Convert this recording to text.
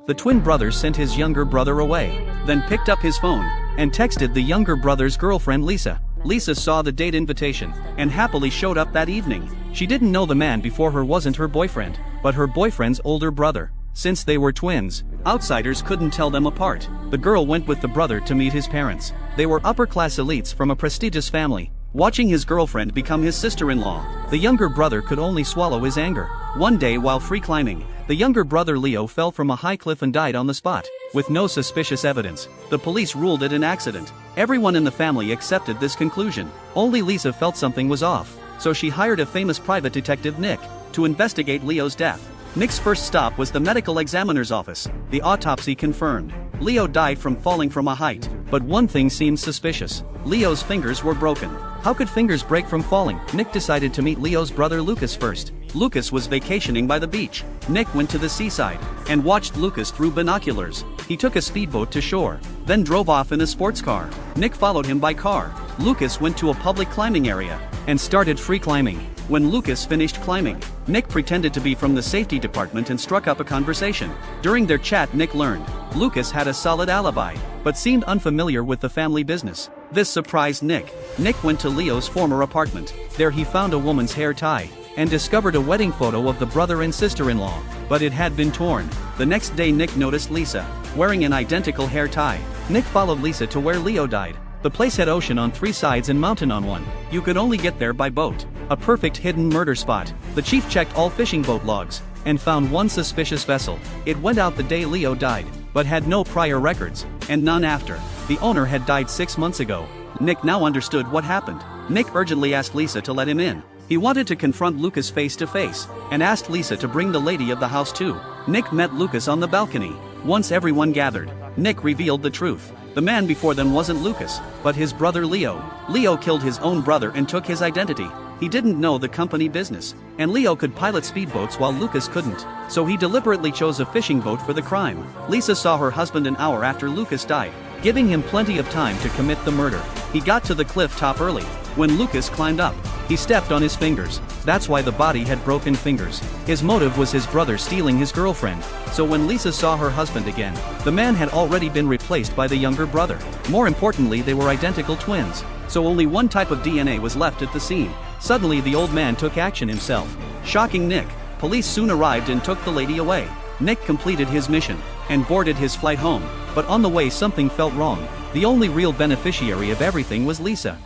the twin brother sent his younger brother away, then picked up his phone and texted the younger brother's girlfriend Lisa. Lisa saw the date invitation and happily showed up that evening. She didn't know the man before her wasn't her boyfriend, but her boyfriend's older brother. Since they were twins, outsiders couldn't tell them apart. The girl went with the brother to meet his parents. They were upper-class elites from a prestigious family. Watching his girlfriend become his sister-in-law, the younger brother could only swallow his anger. One day while free climbing, the younger brother Leo fell from a high cliff and died on the spot, with no suspicious evidence. The police ruled it an accident. Everyone in the family accepted this conclusion. Only Lisa felt something was off, so she hired a famous private detective, Nick, to investigate Leo's death. Nick's first stop was the medical examiner's office. The autopsy confirmed Leo died from falling from a height. But one thing seemed suspicious. Leo's fingers were broken. How could fingers break from falling? Nick decided to meet Leo's brother Lucas first. Lucas was vacationing by the beach. Nick went to the seaside and watched Lucas through binoculars. He took a speedboat to shore, then drove off in a sports car. Nick followed him by car. Lucas went to a public climbing area and started free climbing. When Lucas finished climbing, Nick pretended to be from the safety department and struck up a conversation. During their chat, Nick learned Lucas had a solid alibi, but seemed unfamiliar with the family business. This surprised Nick. Nick went to Leo's former apartment. There he found a woman's hair tie and discovered a wedding photo of the brother and sister-in-law, but it had been torn. The next day Nick noticed Lisa wearing an identical hair tie. Nick followed Lisa to where Leo died. The place had ocean on 3 sides and mountain on one. You could only get there by boat. A perfect hidden murder spot. The chief checked all fishing boat logs and found one suspicious vessel. It went out the day Leo died, but had no prior records, and none after. The owner had died 6 months ago. Nick now understood what happened. Nick urgently asked Lisa to let him in. He wanted to confront Lucas face to face, and asked Lisa to bring the lady of the house too. Nick met Lucas on the balcony. Once everyone gathered, Nick revealed the truth. The man before them wasn't Lucas, but his brother Leo. Leo killed his own brother and took his identity. He didn't know the company business, and Leo could pilot speedboats while Lucas couldn't, so he deliberately chose a fishing boat for the crime. Lisa saw her husband an hour after Lucas died, giving him plenty of time to commit the murder. He got to the cliff top early. When Lucas climbed up, he stepped on his fingers. That's why the body had broken fingers. His motive was his brother stealing his girlfriend. So when Lisa saw her husband again, the man had already been replaced by the younger brother. More importantly, they were identical twins, so only one type of DNA was left at the scene. Suddenly the old man took action himself, shocking Nick. Police soon arrived and took the lady away. Nick completed his mission and boarded his flight home, but on the way something felt wrong. The only real beneficiary of everything was Lisa.